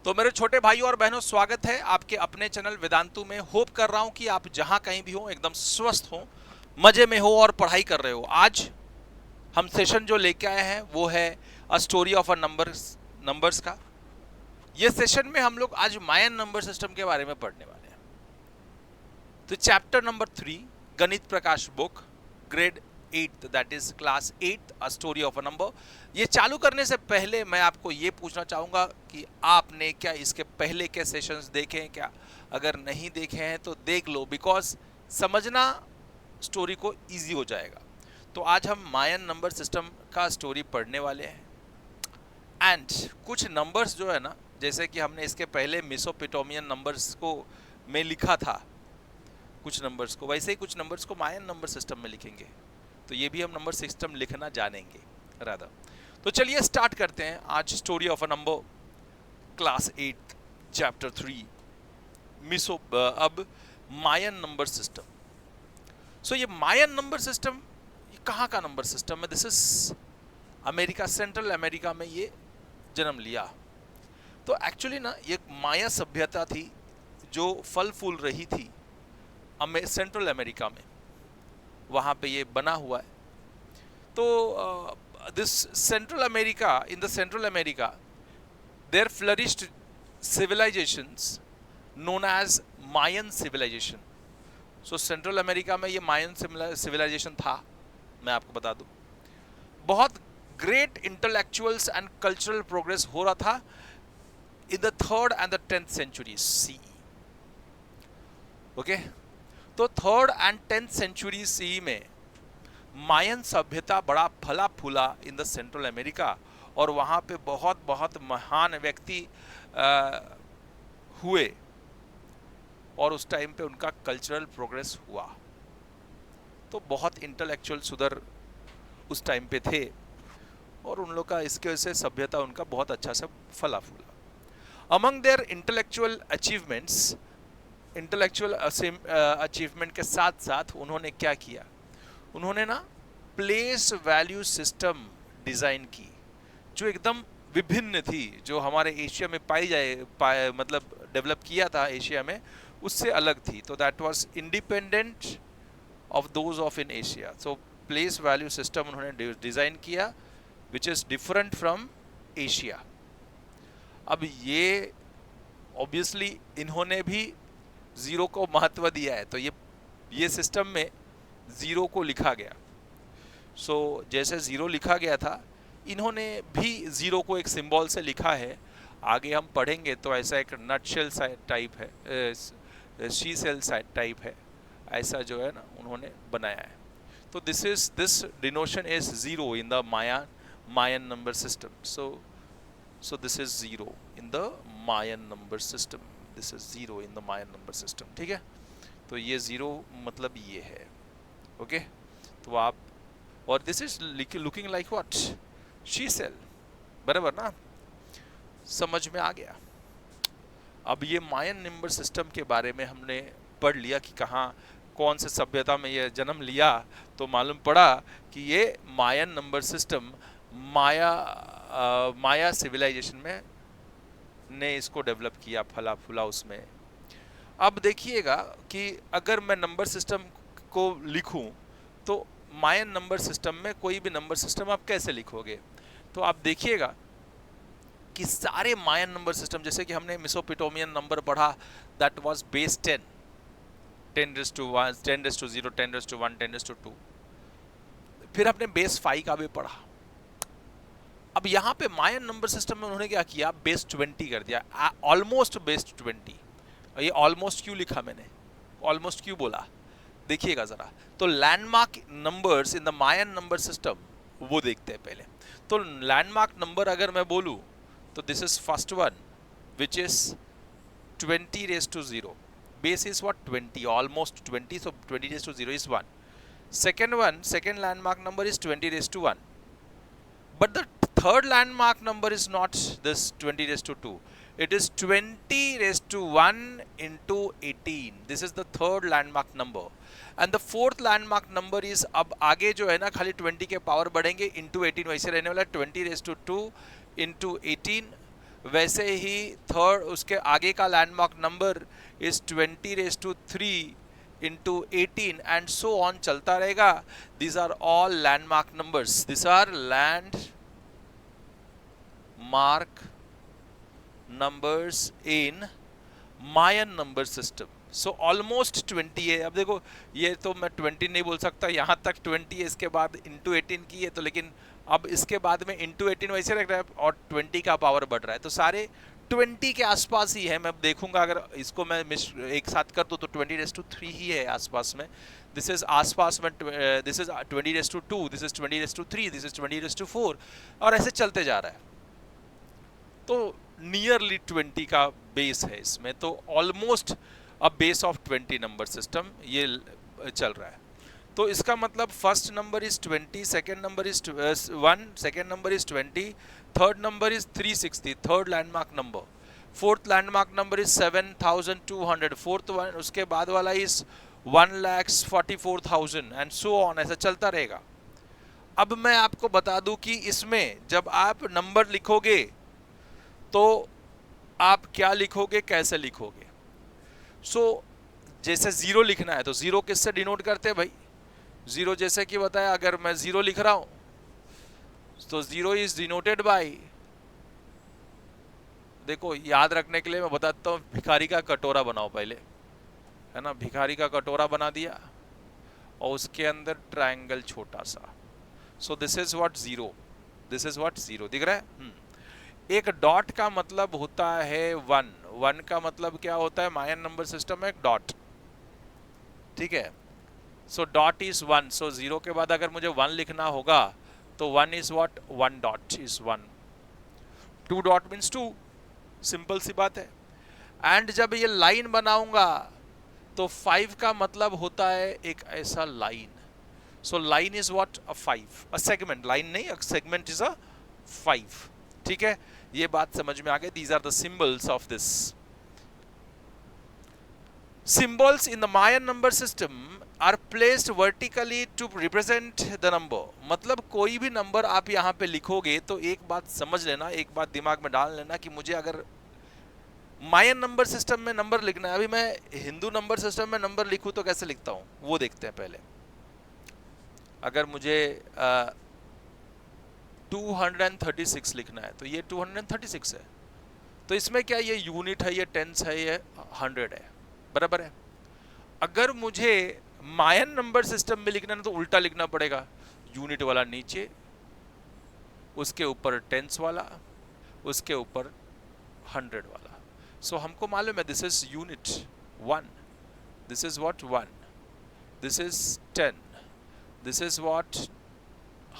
तो मेरे छोटे भाइयों और बहनों, स्वागत है आपके अपने चैनल वेदांतु में। होप कर रहा हूं कि आप जहां कहीं भी हो एकदम स्वस्थ हो, मजे में हो और पढ़ाई कर रहे हो। आज हम सेशन जो लेके आए हैं वो है अ स्टोरी ऑफ अ नंबर्स का। ये सेशन में हम लोग आज मायन नंबर सिस्टम के बारे में पढ़ने वाले हैं। तो chapter number 3, Ganit Prakash book, grade 8, that is class 8, a story of a number. ये चालू करने से पहले मैं आपको ये पूछना चाहूंगा कि आपने क्या इसके पहले के सेशंस देखे हैं क्या? अगर नहीं देखे हैं तो देख लो, बिकॉज समझना स्टोरी को इजी हो जाएगा। तो आज हम मायन नंबर सिस्टम का स्टोरी पढ़ने वाले हैं। एंड कुछ नंबर्स जो है ना, जैसे कि हमने इसके पहले मेसोपोटामियन नंबर्स को में लिखा था कुछ नंबर्स को, वैसे ही कुछ नंबर्स को मायन नंबर सिस्टम में लिखेंगे। तो ये भी हम नंबर सिस्टम लिखना जानेंगे राधा। तो चलिए स्टार्ट करते हैं आज story of a number, class 8, chapter 3, अब मायन नंबर सिस्टम। सो ये मायन नंबर सिस्टम ये कहाँ का नंबर सिस्टम है? This is America, central America में ये जन्म लिया। तो एक्चुअली ना ये माया सभ्यता थी जो फल फूल रही थी सेंट्रल अमेरिका में, वहाँ पे ये बना हुआ है। तो this central America, in the central America there flourished civilizations known as Mayan civilization. So central America में ये मायन सिविलाइजेशन था। मैं आपको बता दूं, बहुत great intellectuals and cultural progress हो रहा था in the 3rd and the 10th century CE। Okay, तो 3rd and 10th century CE में मायन सभ्यता बड़ा फला फूला इन द सेंट्रल अमेरिका, और वहाँ पे बहुत बहुत महान व्यक्ति हुए, और उस टाइम पे उनका कल्चरल प्रोग्रेस हुआ। तो बहुत इंटेलेक्चुअल्स उधर उस टाइम पे थे, और उन लोग का इसके वजह से सभ्यता उनका बहुत अच्छा से फला फूला। Among there intellectual achievements, intellectual achievement के साथ साथ उन्होंने क्या किया? उन्होंने ना प्लेस वैल्यू सिस्टम डिज़ाइन की, जो एकदम विभिन्न थी, जो हमारे एशिया में मतलब डेवलप किया था एशिया में, उससे अलग थी। तो that was independent of those of in Asia. So place value system उन्होंने डिज़ाइन किया which is different from Asia. अब ये ऑब्वियसली इन्होंने भी ज़ीरो को महत्व दिया है, तो ये सिस्टम में ज़ीरो को लिखा गया। सो जैसे ज़ीरो लिखा गया था, इन्होंने भी ज़ीरो को एक सिंबल से लिखा है। आगे हम पढ़ेंगे तो ऐसा एक नटशेल टाइप है, शी सेल टाइप है, ऐसा जो है ना उन्होंने बनाया है। तो this denotation is zero in the Mayan number system. So this is zero in the Mayan number system, this is zero in the Mayan number system. ठीक है, तो ये ज़ीरो मतलब ये है। ओके, तो आप, और this is looking like what, seashell, बराबर ना? समझ में आ गया। अब ये मायन नंबर सिस्टम के बारे में हमने पढ़ लिया कि कहाँ कौन से सभ्यता में ये जन्म लिया। तो मालूम पड़ा कि ये मायन नंबर सिस्टम माया सिविलाइजेशन में ने इसको डेवलप किया, फला फूला उसमें। अब देखिएगा कि अगर मैं नंबर सिस्टम को लिखूं तो मायन नंबर सिस्टम में कोई भी नंबर सिस्टम आप कैसे लिखोगे? तो आप देखिएगा कि सारे मायन नंबर सिस्टम, जैसे कि हमने मेसोपोटामियन नंबर पढ़ा, दैट वाज बेस 10, 10⁻⁴, 10⁻�0, 10⁻⁴, 10⁻²। फिर हमने बेस 5 का भी पढ़ा। अब यहाँ पे मायन नंबर सिस्टम में उन्होंने क्या किया? बेस 20 कर दिया, ऑलमोस्ट बेस 20। ये ऑलमोस्ट क्यों लिखा मैंने, ऑलमोस्ट क्यों बोला? देखिएगा जरा। तो landmark numbers in the Mayan number system वो देखते हैं पहले। तो लैंडमार्क नंबर अगर मैं बोलूं तो this is first one which is 20⁻�0। Base is what, 20, almost 20, so 20⁻�0 is 1. Second landmark number is 20⁻⁴. But the third landmark number is not this 20⁻². It is 20⁻1 into 18. This is the third landmark number. And the fourth landmark number is, अब आगे जो है ना खाली 20 के power बढ़ेंगे into 18 वैसे रहने वाला, 20⁻² into 18 वैसे ही थर्ड उसके आगे का landmark number is 20⁻³ into 18 and so on चलता रहेगा. These are all landmark numbers. These are landmark numbers in Mayan number system. So almost 20 है. अब देखो ये तो मैं 20 नहीं बोल सकता, यहाँ तक 20 है, इसके बाद into 18 की है, तो लेकिन अब इसके बाद में into 18 वैसे रख रहा है और 20 का पावर बढ़ रहा है, तो सारे 20 के आसपास ही है. मैं देखूंगा अगर इसको मैं एक साथ कर दूं तो 20⁻³ ही है आसपास में. दिस इज आसपास में, this is 20⁻², this is 20⁻3, this is 20⁻4 और ऐसे चलते जा रहा है. तो नियरली 20 का बेस है इसमें, तो almost a base of 20 number system ये चल रहा है. तो इसका मतलब first number is 20, second number is 1, second number is 20, third number is 360, third landmark number, fourth landmark number is 7200, fourth one उसके बाद वाला इज 1,44,000 एंड सो ऑन, ऐसा चलता रहेगा. अब मैं आपको बता दूं कि इसमें जब आप नंबर लिखोगे तो आप क्या लिखोगे, कैसे लिखोगे. सो जैसे जीरो लिखना है तो जीरो किससे डिनोट करते हैं भाई, जीरो जैसे कि बताया, अगर मैं जीरो लिख रहा हूं तो जीरो इज डिनोटेड बाय, देखो याद रखने के लिए मैं बताता हूं, भिखारी का कटोरा बनाओ पहले, है ना. भिखारी का कटोरा बना दिया और उसके अंदर ट्रायंगल छोटा सा. सो this is what zero, this is what zero दिख रहा है. एक डॉट का मतलब होता है 1, 1 का मतलब क्या होता है मायन नंबर सिस्टम में, एक डॉट, ठीक है. So dot is 1, so zero के बाद अगर मुझे 1 लिखना होगा तो 1 is what, 1 dot is 1, 2 dot means 2, simple सी बात है. एंड जब ये लाइन बनाऊंगा तो 5 का मतलब होता है एक ऐसा line. So line is what, a 5, a segment, line नहीं, अ सेगमेंट इज अ 5, ठीक है. ये बात समझ में आ गई. These are the symbols of this. Symbols in the Mayan number system are placed vertically to represent the number. मतलब कोई भी नंबर आप यहाँ पे लिखोगे तो एक बात समझ लेना, एक बात दिमाग में डाल लेना कि मुझे अगर मायन नंबर सिस्टम में नंबर लिखना है, अभी मैं हिंदू नंबर सिस्टम में नंबर लिखूं तो कैसे लिखता हूं वो देखते हैं पहले. अगर मुझे 236 लिखना है तो ये 236 है, तो इसमें क्या ये यूनिट है, ये टेंस है, ये 100 है, बराबर है. अगर मुझे मायन नंबर सिस्टम में लिखना है तो उल्टा लिखना पड़ेगा, यूनिट वाला नीचे, उसके ऊपर टेंस वाला, उसके ऊपर 100 वाला. सो हमको मालूम है this is unit 1, this is what 1, this is 10, this is what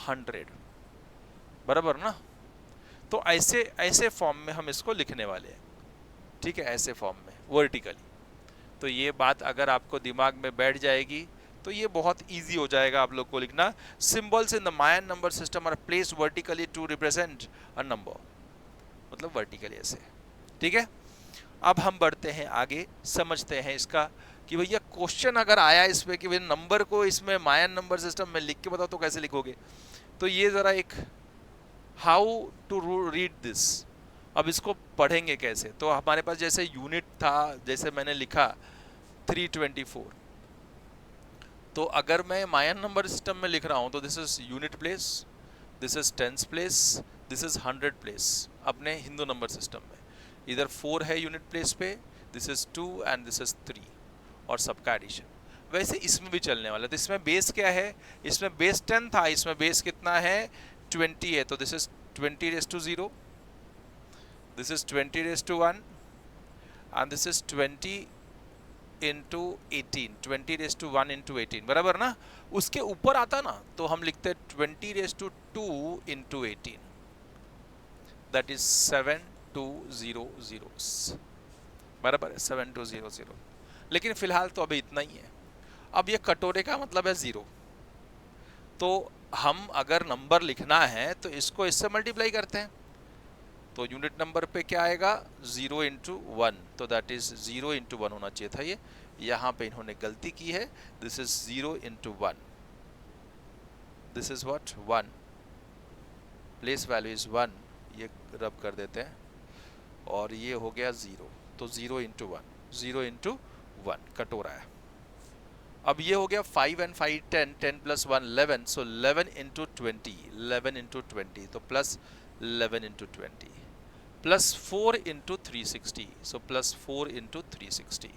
100, बराबर ना. तो ऐसे ऐसे फॉर्म में हम इसको लिखने वाले हैं, ठीक है, ऐसे फॉर्म में वर्टिकली. तो ये बात अगर आपको दिमाग में बैठ जाएगी तो ये बहुत इजी हो जाएगा आप लोग को लिखना. Symbols in the Mayan number system are placed vertically to represent a number, मतलब वर्टिकली ऐसे, ठीक है. अब हम बढ़ते हैं आगे, समझते हैं इसका कि भैया क्वेश्चन अगर आया इस पे कि भाई नंबर को इसमें मायन नंबर सिस्टम में लिख के बताओ तो कैसे लिखोगे. तो ये जरा एक हाउ टू रीड दिस, अब इसको पढ़ेंगे कैसे. तो हमारे पास जैसे यूनिट था, जैसे मैंने लिखा 324, तो अगर मैं मायन नंबर सिस्टम में लिख रहा हूं तो this is unit place, this is tens place, this is 100 place. अपने हिंदू नंबर सिस्टम में इधर 4 है यूनिट प्लेस पे, this is 2 and this is 3 और सबका एडिशन. वैसे इसमें भी चलने वाला. तो इसमें बेस क्या है, इसमें बेस 10 था, इसमें बेस कितना है 20 है, तो this is 20⁻0, this is 20⁻1 and this is 20 into 18, 20⁻1 into 18, बराबर ना. उसके ऊपर आता ना तो हम लिखते 20⁻2 into 18, that is 7200, बराबर है 7200. लेकिन फिलहाल तो अभी इतना ही है. अब ये कटोरे का मतलब है 0, तो हम अगर नंबर लिखना है तो इसको इससे मल्टीप्लाई करते हैं, तो यूनिट नंबर पे क्या आएगा 0 into 1, तो दैट इज 0 into 1 होना चाहिए था. ये यहाँ पे इन्होंने गलती की है, this is 0 into 1, this is what 1, place value is 1, ये रब कर देते हैं. और ये हो गया 0, तो 0 इंटू 1, 0 इंटू 1 कटोरा है। अब ये हो गया 5 and 5 10, 10 plus 1 11, so 11 into 20, 11 into 20, तो plus 11 into 20, plus 4 into 360, so plus 4 into 360।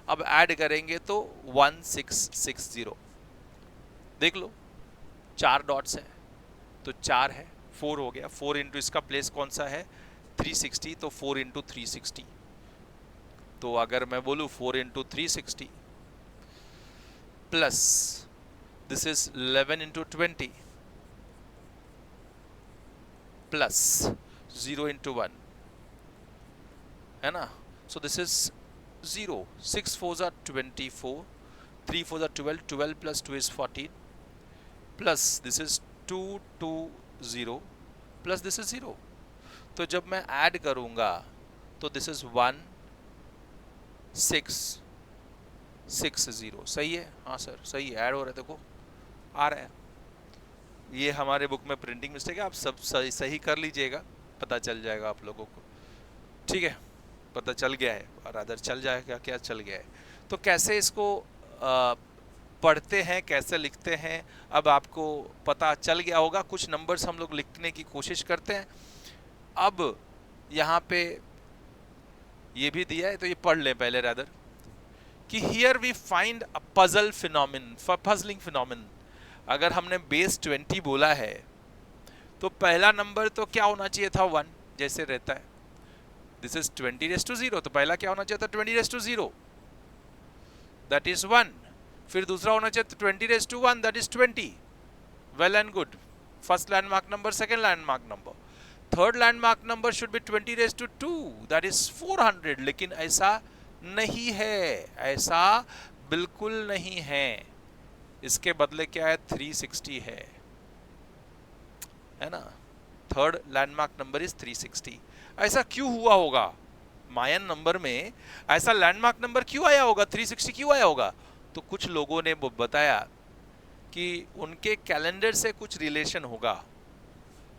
अब ऐड करेंगे तो 1660, देख लो 4 डॉट्स है तो 4 है, 4 हो गया, 4 इंटू इसका प्लेस कौन सा है 360, तो 4 इंटू 360, तो अगर मैं बोलूँ 4 into 360 plus this is 11 into 20 plus 0 into 1 है ना, सो this is 0, 6 4 are 24, 3 4 are 12, 12 plus 2 is 14, plus this is 2 2 0 plus this is 0, तो जब मैं ऐड करूंगा तो दिस इज 1 6 6 0, सही है, हाँ सर सही है, ऐड हो रहा है, देखो आ रहा है। ये हमारे बुक में प्रिंटिंग मिस्टेक है, आप सब सही कर लीजिएगा, पता चल जाएगा आप लोगों को, ठीक है, पता चल गया है, और अदर चल जाएगा, क्या चल गया है। तो कैसे इसको पढ़ते हैं, कैसे लिखते हैं, अब आपको पता चल गया होगा। कुछ नंबर्स हम लोग लिखने की कोशिश करते हैं। अब यहाँ पे ये भी दिया है तो ये पढ़ लें पहले रादर, कि here we find a puzzle phenomenon, puzzling phenomenon. अगर हमने बेस 20 बोला है तो पहला नंबर तो क्या होना चाहिए था 1, जैसे रहता है, दिस इज 20⁻0, तो पहला क्या होना चाहिए था 20⁻0, दैट इज 1। फिर दूसरा होना चाहिए 20⁻1, that is 20, well and good, first landmark number, second landmark number. Third landmark number should be 20⁻2, that is 400, लेकिन ऐसा नहीं है, ऐसा बिल्कुल नहीं है, इसके बदले क्या है 360 है ना, थर्ड लैंडमार्क नंबर इज 360। ऐसा क्यों हुआ होगा, मायन नंबर में ऐसा लैंडमार्क नंबर क्यों आया होगा, 360 क्यों आया होगा? तो कुछ लोगों ने बताया कि उनके कैलेंडर से कुछ रिलेशन होगा,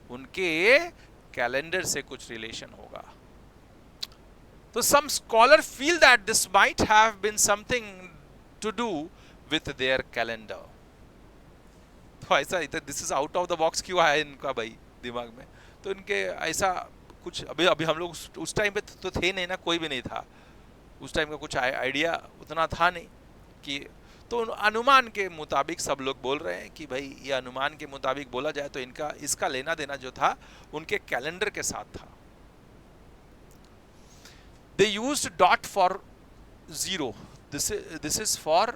उनके कैलेंडर से कुछ रिलेशन होगा। तो some scholar feel that this might have been something to do with their calendar। तो ऐसा this is out of the box क्यों आया इनका भाई दिमाग में, तो इनके ऐसा कुछ, अभी हम लोग उस टाइम पे तो थे नहीं ना, कोई भी नहीं था उस टाइम का, कुछ आइडिया उतना था नहीं कि, तो अनुमान के मुताबिक सब लोग बोल रहे हैं कि भाई ये अनुमान के मुताबिक बोला जाए तो इनका इसका लेना देना जो था उनके कैलेंडर के साथ था। They used dot for 0, this is for,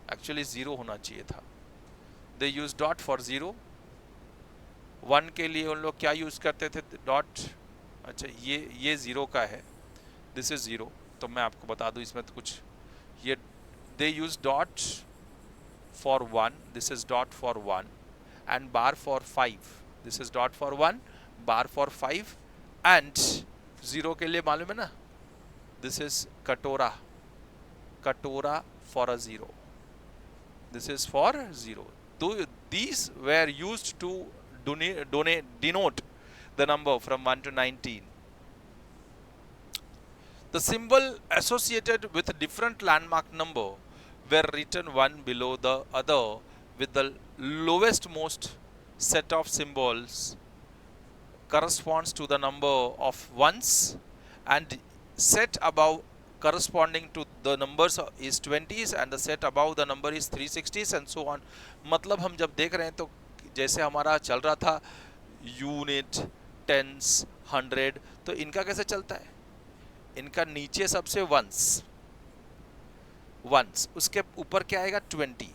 actually 0 होना चाहिए था, they used dot for 0। 1 के लिए उन लोग क्या यूज करते थे डॉट, अच्छा ये 0 का है, दिस इज 0, तो मैं आपको बता दूं इसमें तो कुछ, ये they use dot for 1, this is dot for 1 and bar for 5, this is dot for 1 bar for 5 and 0 के लिए मालूम है ना, दिस इज कटोरा, कटोरा for a 0, this is for 0। These were used to denote the number from 1 to 19। The symbol associated with different landmark number were written one below the other with the lowest most set of symbols corresponds to the number of ones and set above corresponding to the numbers is 20s and the set above the number is 360s and so on। मतलब हम जब देख रहे हैं तो जैसे हमारा चल रहा था यूनिट, टेंस, 100, तो इनका कैसे चलता है, इनका नीचे सबसे वंस, उसके ऊपर क्या आएगा 20,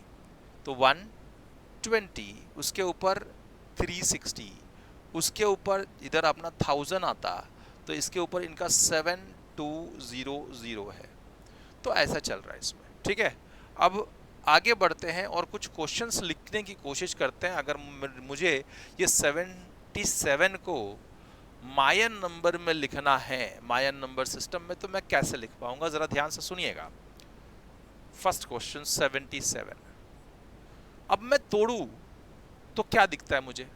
तो 120, उसके ऊपर 360, उसके ऊपर इधर अपना 1000 आता, तो इसके ऊपर इनका 7200 है। तो ऐसा चल रहा है इसमें, ठीक है। अब आगे बढ़ते हैं और कुछ क्वेश्चंस लिखने की कोशिश करते हैं। अगर मुझे ये 77 को मायन नंबर में लिखना है, मायन नंबर सिस्टम में, तो मैं कैसे लिख पाऊंगा, जरा ध्यान से सुनिएगा। फर्स्ट क्वेश्चन 77, अब मैं तोड़ू तो क्या दिखता है मुझे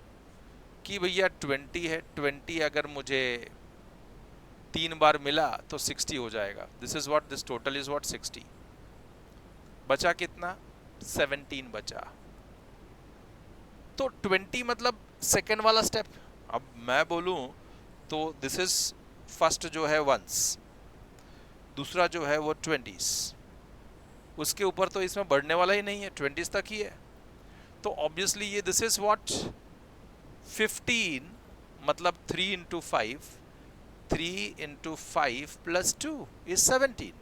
कि भैया 20 है, 20 अगर मुझे 3 बार मिला तो 60 हो जाएगा। This is what, this total is what 60। बचा कितना? 17 बचा। तो 20 मतलब सेकेंड वाला स्टेप। अब मैं बोलूं तो दिस इज फर्स्ट जो है वंस, दूसरा जो है वो 20s, उसके ऊपर तो इसमें बढ़ने वाला ही नहीं है, 20s तक ही है। तो ऑब्वियसली ये दिस इज व्हाट 15 मतलब 3 इंटू 5, 3 इंटू 5 प्लस 2 इज 17।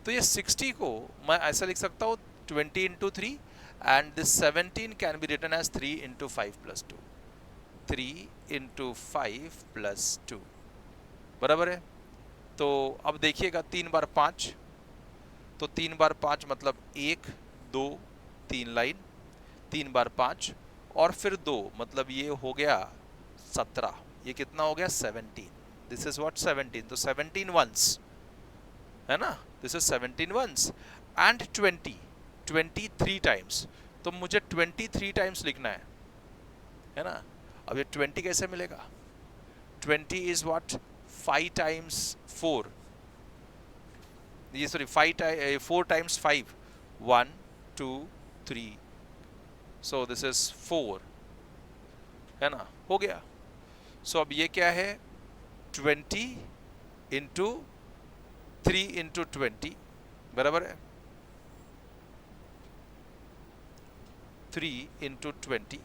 तो ये 60 को मैं ऐसा लिख सकता हूँ 20 into 3, and this 17 can be written as 3 into 5 plus 2, 3 into 5 plus 2, बराबर है। तो अब देखिएगा 3 बार 5, तो 3 बार 5 मतलब 1 2 3 लाइन, 3 बार 5 और फिर 2 मतलब ये हो गया 17, ये कितना हो गया 17। दिस इज व्हाट 17, तो 17 वंस है ना, this is 17 ones and 23 times. तो मुझे 23 टाइम्स लिखना है ना। अब ये 20 कैसे मिलेगा? 20 इज व्हाट 5 टाइम्स 4, ये sorry 4 times 5, 1 2 3, so this is 4 है ना, हो गया। सो अब ये क्या है 20 इंटू 3 इंटू 20, बराबर है 3 इंटू 20,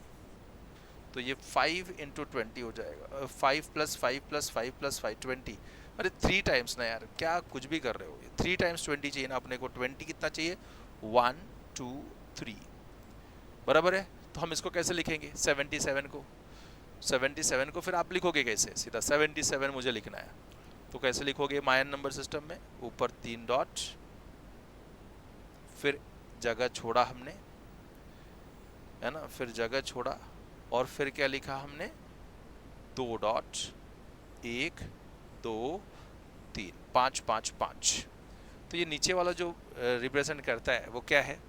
तो ये 5 इंटू 20 हो जाएगा, 5 प्लस 5 प्लस 5 प्लस 5 20। अरे 3 टाइम्स ना यार, क्या कुछ भी कर रहे हो, 3 टाइम्स 20 चाहिए ना अपने को। 20 कितना चाहिए? 1 2 3, बराबर है। तो हम इसको कैसे लिखेंगे 77 को? 77 को फिर आप लिखोगे कैसे? सीधा 77 मुझे लिखना है, तो कैसे लिखोगे मायन नंबर सिस्टम में? ऊपर 3 डॉट, फिर जगह छोड़ा हमने है ना, फिर जगह छोड़ा और फिर क्या लिखा हमने? 2 डॉट, 1 2 3, 5 5 5। तो ये नीचे वाला जो रिप्रेजेंट करता है वो क्या है?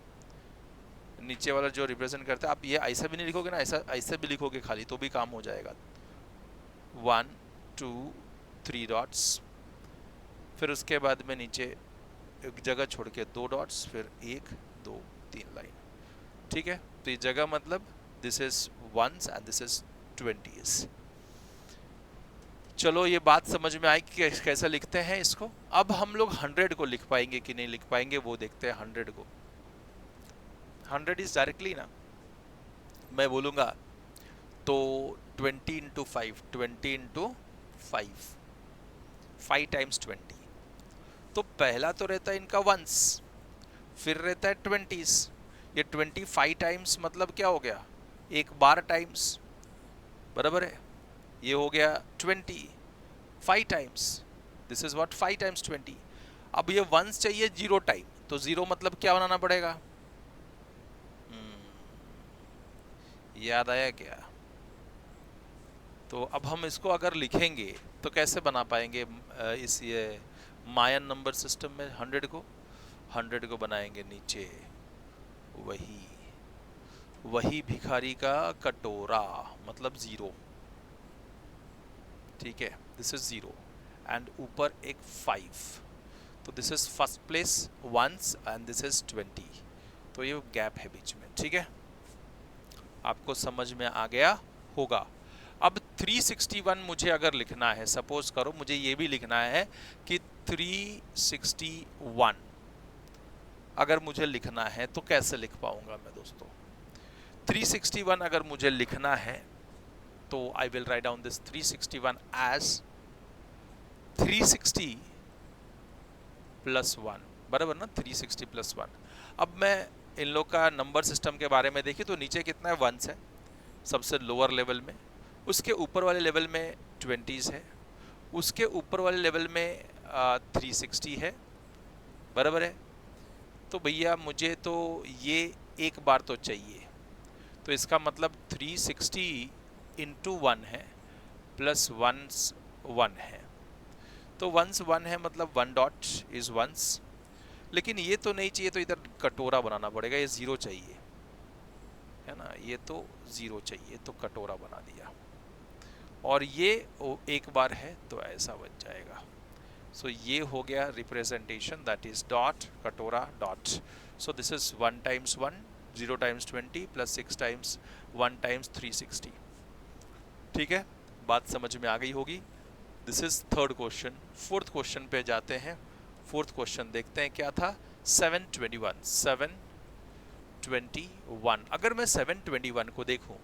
नीचे वाला जो रिप्रेजेंट करता है, आप ये ऐसा भी नहीं लिखोगे ना, ऐसा ऐसे भी लिखोगे खाली तो भी काम हो जाएगा। 1 2 3 डॉट्स, फिर उसके बाद में नीचे एक जगह छोड़ के 2 डॉट्स, फिर 1 2 3 लाइन, ठीक है। तो ये जगह मतलब this is ones and this is 20s। चलो ये बात समझ में आई कि कैसे लिखते हैं इसको। अब हम लोग 100 को लिख पाएंगे कि नहीं लिख पाएंगे वो देखते हैं। 100 को, 100 इज डायरेक्टली ना, मैं बोलूंगा तो 20 इंटू 5, 20 इंटू 5, 5 टाइम्स 20। तो पहला तो रहता है इनका वंस, फिर रहता है 20s। ये 25 टाइम्स मतलब क्या हो गया? एक बार टाइम्स, बराबर है। ये हो गया 25 times, this is what 5 times 20। अब ये वंस चाहिए 0 टाइम, तो 0 मतलब क्या बनाना पड़ेगा? याद आया क्या? तो अब हम इसको अगर लिखेंगे तो कैसे बना पाएंगे इस ये मायन नंबर सिस्टम में 100 को बनाएंगे नीचे वही भिखारी का कटोरा मतलब 0, ठीक है, दिस इज 0 एंड ऊपर एक 5, तो this is first place ones and this is 20, तो ये गैप है बीच में, ठीक है। आपको समझ में आ गया होगा। अब 361 मुझे अगर लिखना है, सपोज करो मुझे ये भी लिखना है कि 361 अगर मुझे लिखना है तो कैसे लिख पाऊंगा मैं दोस्तों? 361 अगर मुझे लिखना है तो I will write down this 361 as 360 plus 1, बराबर ना, 360 प्लस 1। अब मैं इन लोग का नंबर सिस्टम के बारे में देखिए तो नीचे कितना है? वंस है सबसे लोअर लेवल में, उसके ऊपर वाले लेवल में 20s है, उसके ऊपर वाले लेवल में 360 है, बराबर है। तो भैया मुझे तो ये एक बार तो चाहिए, तो इसका मतलब 360 इंटू 1 है प्लस वंस 1 है, तो वंस 1 है मतलब 1 डॉट इज वंस। लेकिन ये तो नहीं चाहिए, तो इधर कटोरा बनाना पड़ेगा, ये 0 चाहिए है ना, ये तो 0 चाहिए, तो कटोरा बना दिया। और ये एक बार है तो ऐसा बन जाएगा। सो ये हो गया रिप्रेजेंटेशन, दैट इज डॉट कटोरा dot. So this is 1 times 1, 0 times 20 plus 6 times 1 times 360. ठीक है, बात समझ में आ गई होगी. This is third question. Fourth question पे जाते हैं. फोर्थ क्वेश्चन देखते हैं क्या था. 721. 721. अगर मैं 721 को देखूं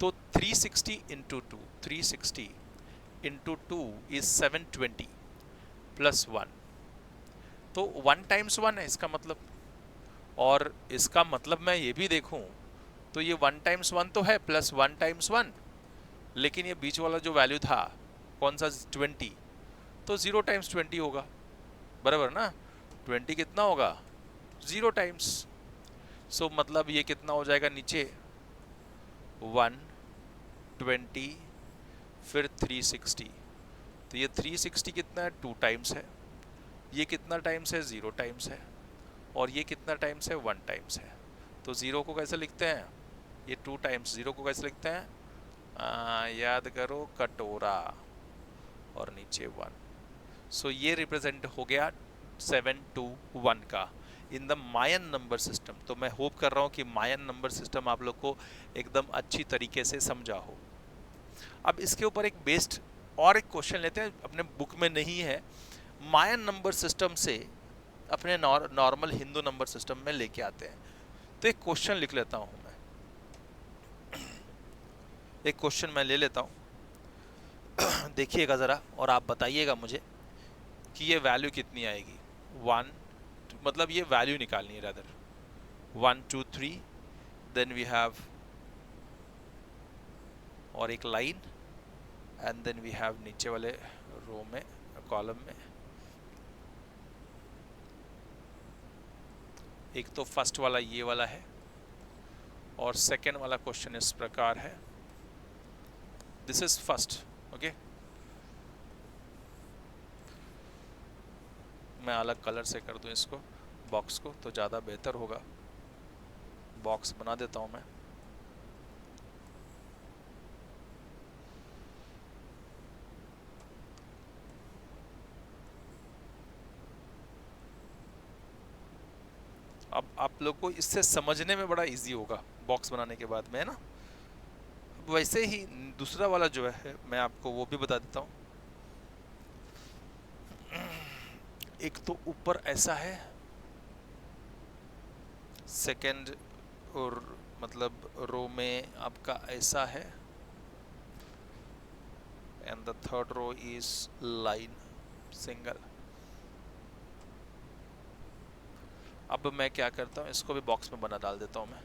तो 360 इंटू 2, 360 इंटू 2 इज 720 प्लस 1. तो 1 टाइम्स 1 है इसका मतलब. और इसका मतलब मैं ये भी देखूं तो ये 1 टाइम्स 1 तो है प्लस 1 टाइम्स 1, लेकिन ये बीच वाला जो वैल्यू था कौन सा 20, तो 0 टाइम्स 20 होगा. बराबर ना. 20 कितना होगा 0 टाइम्स. सो मतलब ये कितना हो जाएगा नीचे 120 फिर 360. तो ये 360 कितना है 2 टाइम्स है. ये कितना टाइम्स है 0 टाइम्स है. और ये कितना टाइम्स है 1 टाइम्स है. तो 0 को कैसे लिखते हैं, ये 2 टाइम्स 0 को कैसे लिखते हैं, याद करो कटोरा और नीचे 1. सो ये रिप्रेजेंट हो गया 721 का in the Mayan number system. तो मैं होप कर रहा हूँ कि मायन नंबर सिस्टम आप लोग को एकदम अच्छी तरीके से समझा हो. अब इसके ऊपर एक बेस्ड और एक क्वेश्चन लेते हैं, अपने बुक में नहीं है. मायन नंबर सिस्टम से अपने नॉर्मल हिंदू नंबर सिस्टम में लेके आते हैं. तो एक क्वेश्चन लिख लेता हूँ मैं. एक क्वेश्चन मैं ले लेता हूँ, देखिएगा ज़रा और आप बताइएगा मुझे कि ये वैल्यू कितनी आएगी. 1 मतलब ये वैल्यू निकालनी है रादर. 1 2 3 देन वी हैव और एक line and then we have नीचे वाले रो में कॉलम में एक तो फर्स्ट वाला ये वाला है और सेकेंड वाला क्वेश्चन इस प्रकार है. This is first. ओके, मैं अलग कलर से कर दूं इसको बॉक्स को तो ज़्यादा बेहतर होगा. बॉक्स बना देता हूं मैं. अब आप लोग को इससे समझने में बड़ा इजी होगा बॉक्स बनाने के बाद में, है ना. वैसे ही दूसरा वाला जो है मैं आपको वो भी बता देता हूँ. एक तो ऊपर ऐसा है, सेकंड और मतलब रो में आपका ऐसा है and the third row is line single. अब मैं क्या करता हूँ, इसको भी बॉक्स में बना डाल देता हूँ मैं.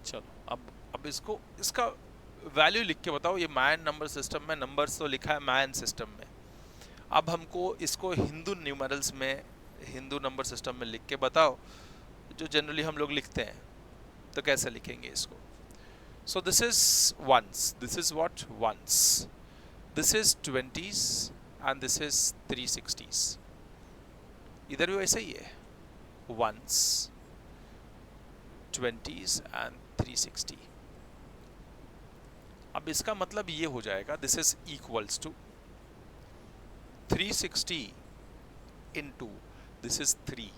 चलो अब इसको इसका वैल्यू लिख के बताओ. ये मायन नंबर सिस्टम में नंबर्स तो लिखा है मायन सिस्टम में. अब हमको इसको हिंदू न्यूमेरल्स में हिंदू नंबर सिस्टम में लिख के बताओ जो जनरली हम लोग लिखते हैं. तो कैसे लिखेंगे इसको. So this is ones, this is what ones, this is 20s and this is 360s. इधर भी वैसे ही है, वंस 20s एंड 360. अब इसका मतलब ये हो जाएगा this is equals to 360 into this is 3,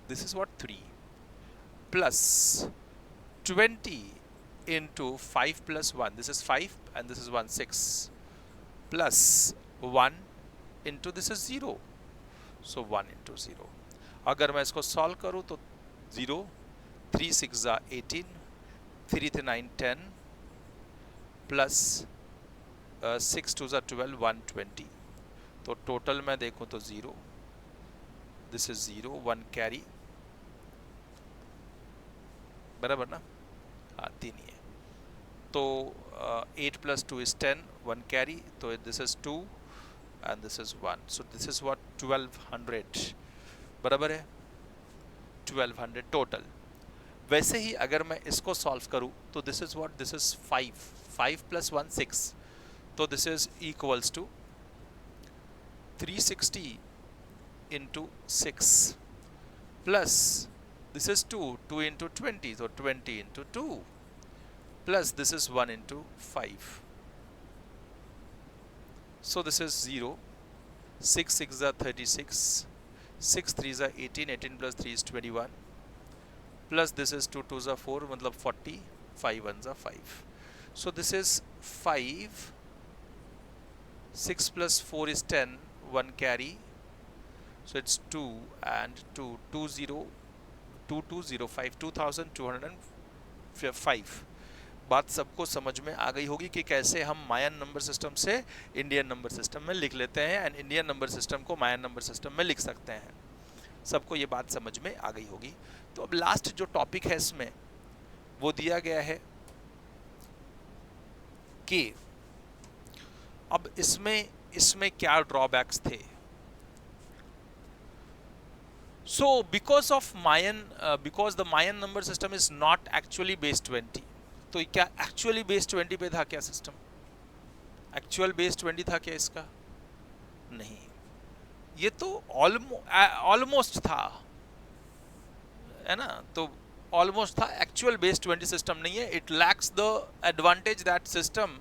this is what 3 plus 20 into 5 plus 1, this is 5 and this is 1 6 plus 1 into this is 0, so 1 into 0. अगर मैं इसको सॉल्व करूं तो 0 3 6 18 3 3 9 10 प्लस 6 2 12 120. तो टोटल मैं देखूं तो 0, दिस इज 0 1 कैरी. बराबर ना. हाँ 3 ही है. तो 8 प्लस 2 इज 10 1 कैरी. तो this is 2 and this is 1. So this is what 1200. बराबर है 1200 टोटल. वैसे ही अगर मैं इसको सॉल्व करूं तो this is what this is 5 plus 1 6. तो this is equals to 360 into 6 plus This is 2, 2 into 20, so 20 into 2, plus this is 1 into 5. So this is 0, 6 6 are 36, 6 3s are 18, 18 plus 3 is 21, plus this is 2 2s are 4, matlab 40, 5 1s are 5. So this is 5, 6 plus 4 is 10, 1 carry, so it's 2 and 2, 20, 2205, 2205. बात सबको समझ में आ गई होगी कि कैसे हम मायन नंबर सिस्टम से इंडियन नंबर सिस्टम में लिख लेते हैं एंड इंडियन नंबर सिस्टम को मायन नंबर सिस्टम में लिख सकते हैं। सबको ये बात समझ में आ गई होगी। तो अब लास्ट जो टॉपिक है इसमें वो दिया गया है कि अब इसमें क्या ड्रॉबैक्स थे। So because the Mayan number system is not actually base 20, तो क्या एक्चुअली बेस 20 पे था क्या सिस्टम? एक्चुअल बेस 20 था क्या इसका? नहीं, ये तो ऑलमोस्ट था, है ना? तो ऑलमोस्ट था, एक्चुअल बेस 20 सिस्टम नहीं है। It lacks the advantage that system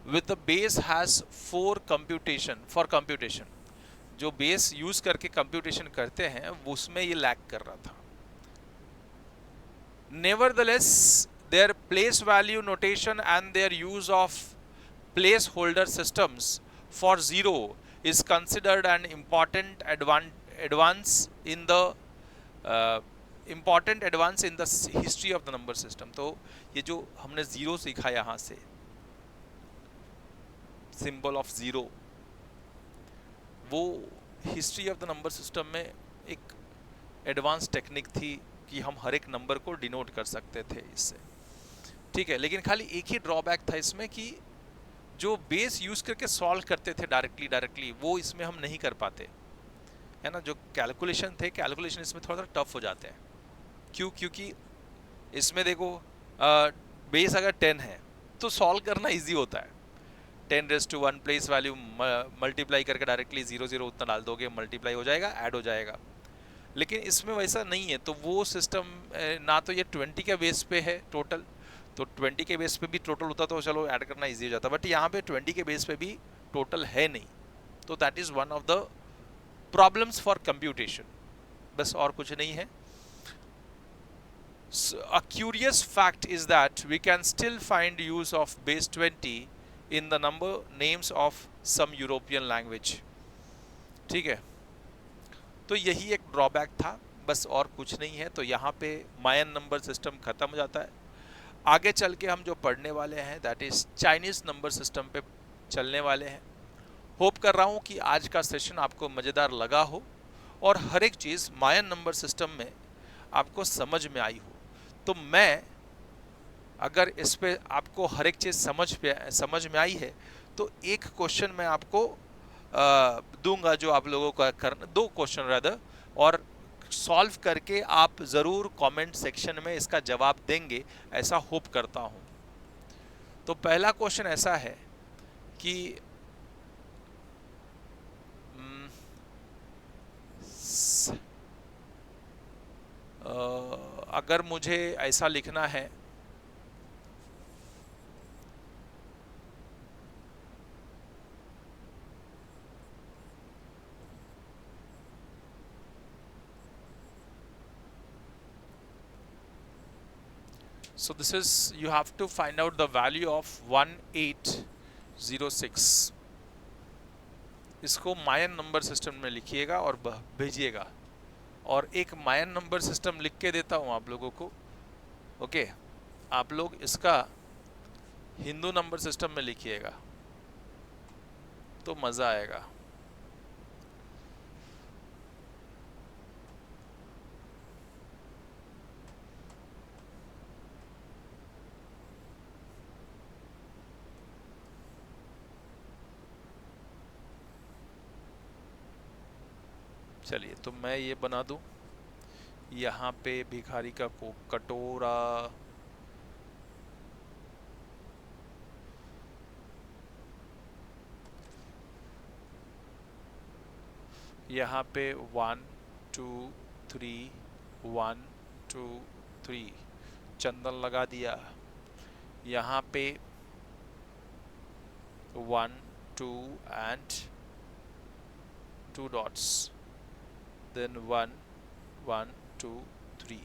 with the base has for computation. जो बेस यूज करके कंप्यूटेशन करते हैं वो उसमें ये लैक कर रहा था। Nevertheless their place value notation and their use of placeholder systems for 0 is considered an important advance in the history of the number system। तो ये जो हमने 0 सीखा यहाँ से, सिंबल ऑफ 0, वो history of the number system में एक एडवांस टेक्निक थी कि हम हर एक नंबर को डिनोट कर सकते थे इससे, ठीक है। लेकिन खाली एक ही ड्रॉबैक था इसमें कि जो बेस यूज करके सॉल्व करते थे डायरेक्टली वो इसमें हम नहीं कर पाते, है ना। जो कैलकुलेशन इसमें थोड़ा सा टफ हो जाते हैं। क्यों? क्योंकि इसमें देखो बेस अगर 10 है तो सॉल्व करना इजी होता है। 10⁻⁴ प्लेस वैल्यू मल्टीप्लाई करके डायरेक्टली 0 0 उतना डाल दोगे, मल्टीप्लाई हो जाएगा, ऐड हो जाएगा। लेकिन इसमें वैसा नहीं है। तो वो सिस्टम ना तो ये 20 के बेस पे है टोटल, तो 20 के बेस पे भी टोटल होता तो चलो ऐड करना इजी हो जाता, बट यहाँ पे 20 के बेस पे भी टोटल है नहीं। तो that is one of the problems for computation, बस और कुछ नहीं है। A curious fact is that we can still find use of base 20 in the number names of some European language, ठीक है। तो यही एक ड्रॉबैक था, बस और कुछ नहीं है। तो यहाँ पे मायन नंबर सिस्टम खत्म हो जाता है। आगे चल के हम जो पढ़ने वाले हैं that is Chinese number system पे चलने वाले हैं। होप कर रहा हूँ कि आज का सेशन आपको मज़ेदार लगा हो और हर एक चीज़ मायन नंबर सिस्टम में आपको समझ में आई हो। तो मैं अगर इस पे आपको हर एक चीज़ समझ में आई है तो एक क्वेश्चन मैं आपको दूंगा जो आप लोगों का करना, 2 क्वेश्चन रादर, और सॉल्व करके आप ज़रूर कमेंट सेक्शन में इसका जवाब देंगे, ऐसा होप करता हूँ। तो पहला क्वेश्चन ऐसा है कि अगर मुझे ऐसा लिखना है so this is, you have to find out the value of 1806। इसको मायन नंबर सिस्टम में लिखिएगा और भेजिएगा। और एक मायन नंबर सिस्टम लिख के देता हूँ आप लोगों को, ओके। आप लोग इसका हिंदू नंबर सिस्टम में लिखिएगा तो मज़ा आएगा। चलिए, तो मैं ये बना दूं, यहाँ पे भिखारी का कटोरा, यहाँ पे 1 2 3 1 2 3, चंदन लगा दिया। यहाँ पे 1 2 and 2 dots, then 1 1 2 3।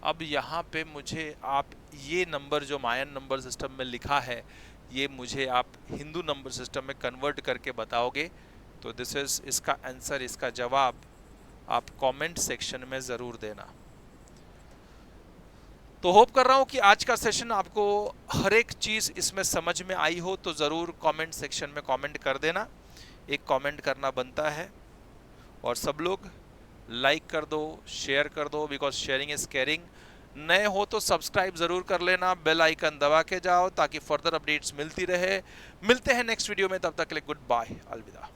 अब यहाँ पे मुझे आप ये नंबर जो मायन नंबर सिस्टम में लिखा है ये मुझे आप हिंदू नंबर सिस्टम में कन्वर्ट करके बताओगे। तो दिस इज इसका आंसर, इसका जवाब आप कमेंट सेक्शन में ज़रूर देना। तो होप कर रहा हूँ कि आज का सेशन आपको हर एक चीज़ इसमें समझ में आई हो, तो ज़रूर कमेंट सेक्शन में कमेंट कर देना। एक कमेंट करना बनता है। और सब लोग लाइक कर दो, शेयर कर दो, बिकॉज शेयरिंग इज केयरिंग। नए हो तो सब्सक्राइब ज़रूर कर लेना, बेल आइकन दबा के जाओ ताकि फर्दर अपडेट्स मिलती रहे। मिलते हैं नेक्स्ट वीडियो में, तब तक के लिए गुड बाय, अलविदा।